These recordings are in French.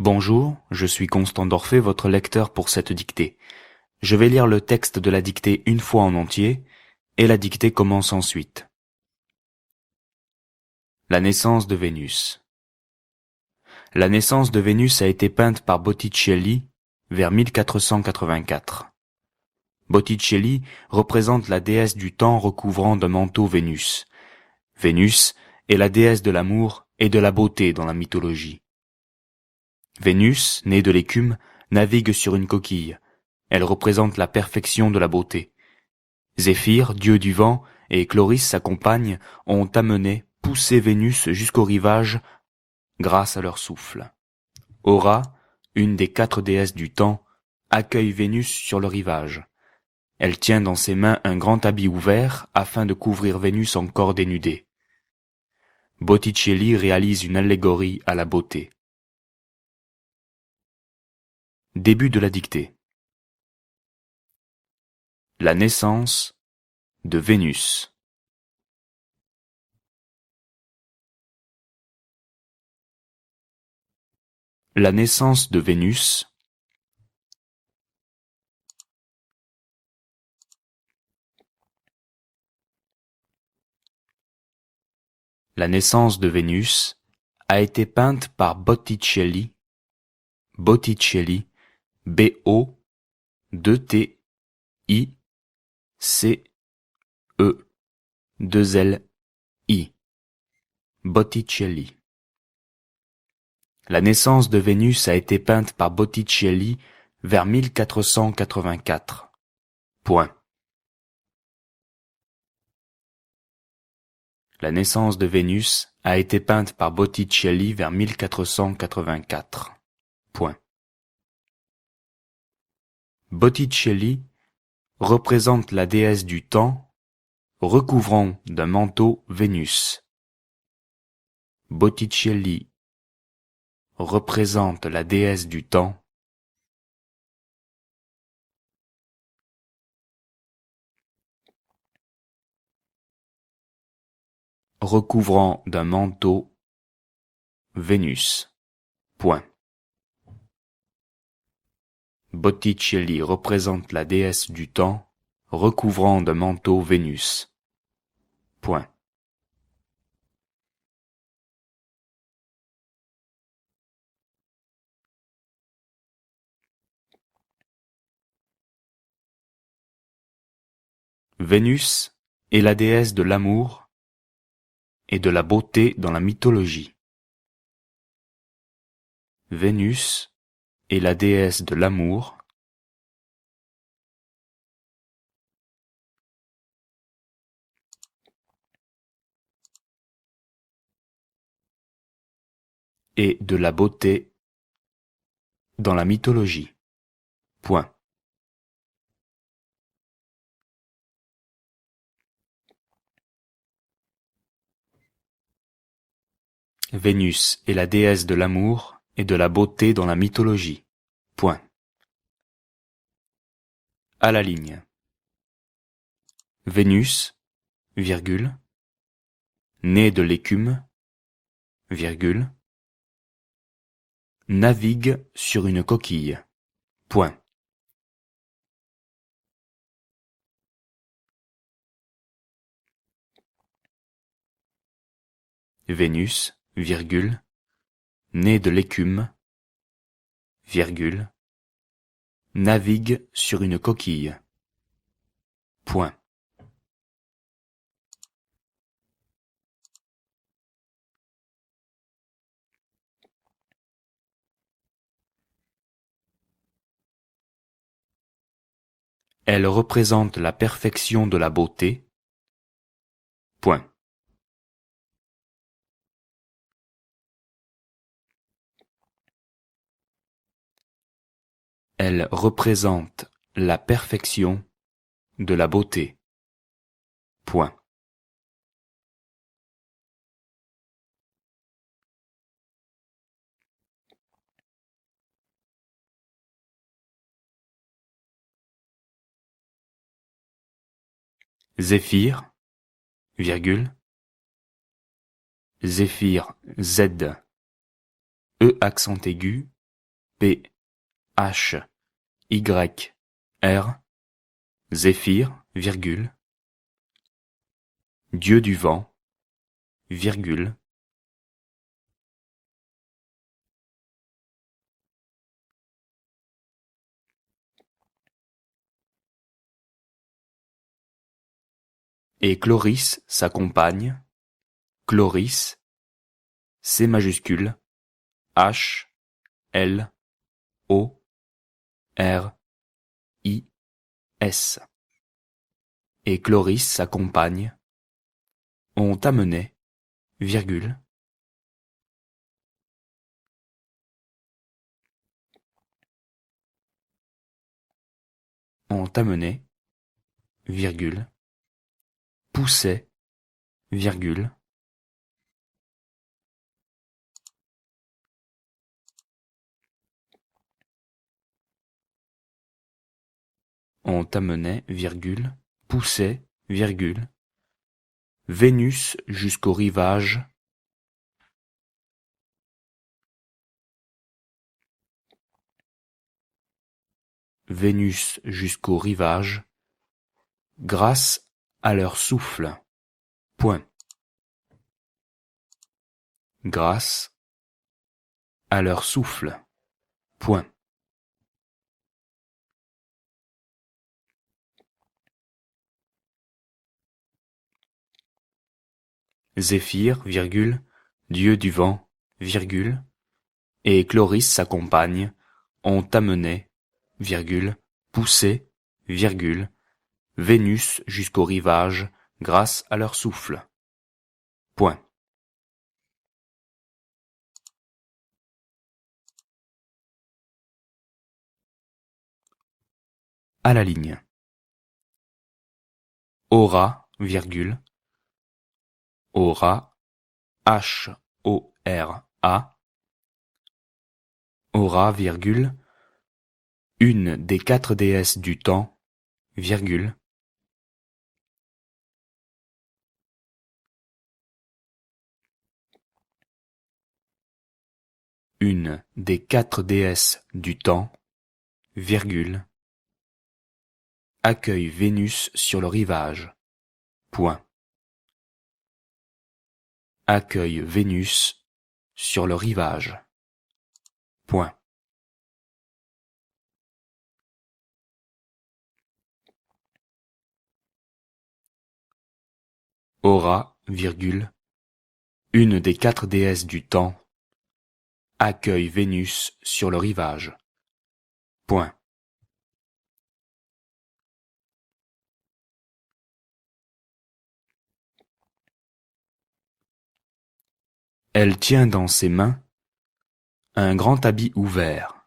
Bonjour, je suis Constant d'Orphée, votre lecteur pour cette dictée. Je vais lire le texte de la dictée une fois en entier, et la dictée commence ensuite. La naissance de Vénus. La naissance de Vénus a été peinte par Botticelli vers 1484. Botticelli représente la déesse du temps recouvrant d'un manteau Vénus. Vénus est la déesse de l'amour et de la beauté dans la mythologie. Vénus, née de l'écume, navigue sur une coquille. Elle représente la perfection de la beauté. Zéphyr, dieu du vent, et Chloris, sa compagne, ont poussé Vénus jusqu'au rivage grâce à leur souffle. Hora, une des 4 déesses du temps, accueille Vénus sur le rivage. Elle tient dans ses mains un grand habit ouvert afin de couvrir Vénus encore dénudée. Botticelli réalise une allégorie à la beauté. Début de la dictée. La naissance de Vénus. La naissance de Vénus. La naissance de Vénus a été peinte par Botticelli, B-O-2-T-I-C-E-2-L-I, Botticelli. La naissance de Vénus a été peinte par Botticelli vers 1484. Point. La naissance de Vénus a été peinte par Botticelli vers 1484. Point. Botticelli représente la déesse du temps recouvrant d'un manteau Vénus. Botticelli représente la déesse du temps recouvrant d'un manteau Vénus. Point. Botticelli représente la déesse du temps recouvrant d'un manteau Vénus. Point. Vénus est la déesse de l'amour et de la beauté dans la mythologie. Vénus est la déesse de l'amour et de la beauté dans la mythologie. Point. Vénus est la déesse de l'amour et de la beauté dans la mythologie. Point. À la ligne. Vénus, virgule, née de l'écume, virgule, navigue sur une coquille. Point. Vénus, virgule, née de l'écume, virgule, navigue sur une coquille. Point. Elle représente la perfection de la beauté. Point. Elle représente la perfection de la beauté. Point. Zéphyr, virgule, Zéphyr Z, E accent aigu, P, H, Y, R, Zéphyr, virgule, Dieu du vent, virgule, et Chloris, sa compagne, Chloris, C majuscule, H, L, O, R, I, S. Et Chloris, sa compagne, ont amené, virgule, ont amené, virgule, poussé, virgule, ont amené, virgule, poussé, virgule, Vénus jusqu'au rivage, Vénus jusqu'au rivage, grâce à leur souffle. Point. Grâce à leur souffle. Point. Zéphyr, virgule, Dieu du vent, virgule, et Chloris, sa compagne, ont amené, virgule, poussé, virgule, Vénus jusqu'au rivage grâce à leur souffle. Point. À la ligne. Aura, virgule, aura, H-O-R-A, aura, virgule, une des 4 déesses du temps, virgule, une des 4 déesses du temps, virgule, accueille Vénus sur le rivage. Point. Accueille Vénus sur le rivage. Point. Aura, virgule, une des 4 déesses du temps, accueille Vénus sur le rivage. Point. Elle tient dans ses mains un grand habit ouvert.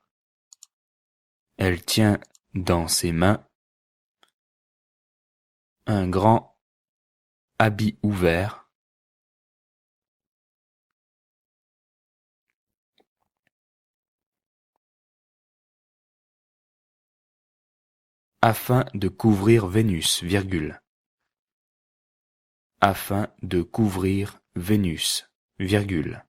Elle tient dans ses mains un grand habit ouvert afin de couvrir Vénus, virgule. Afin de couvrir Vénus, virgule.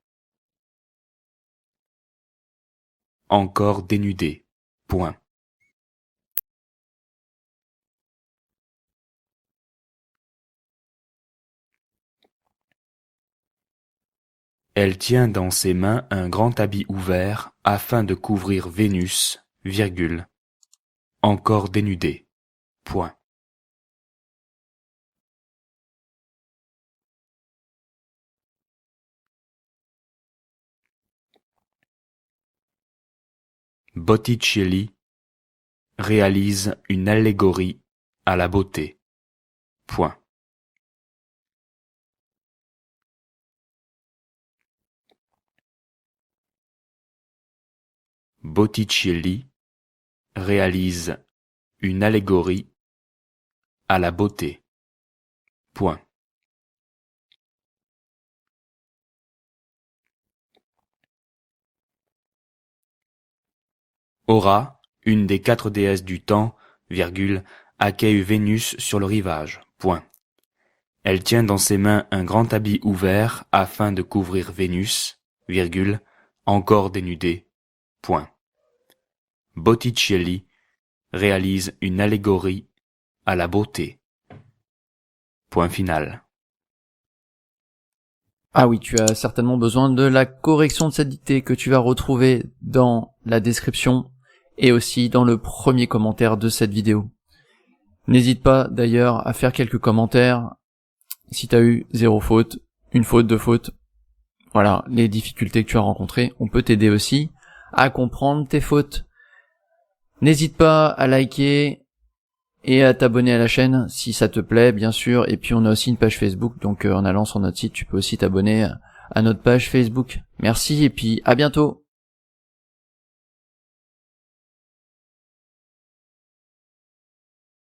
Encore dénudée. Point. Elle tient dans ses mains un grand habit ouvert afin de couvrir Vénus, virgule. Encore dénudée. Point. Botticelli réalise une allégorie à la beauté. Point. Botticelli réalise une allégorie à la beauté. Point. Aura, une des 4 déesses du temps, virgule, accueille Vénus sur le rivage. Point. Elle tient dans ses mains un grand habit ouvert afin de couvrir Vénus, virgule, encore dénudée. Point. Botticelli réalise une allégorie à la beauté. Point final. Ah oui, tu as certainement besoin de la correction de cette dictée que tu vas retrouver dans la description et aussi dans le premier commentaire de cette vidéo. N'hésite pas d'ailleurs à faire quelques commentaires si tu as eu 0 faute, 1 faute, 2 fautes. Voilà, les difficultés que tu as rencontrées, on peut t'aider aussi à comprendre tes fautes. N'hésite pas à liker et à t'abonner à la chaîne si ça te plaît, bien sûr. Et puis on a aussi une page Facebook, donc en allant sur notre site, tu peux aussi t'abonner à notre page Facebook. Merci et puis à bientôt.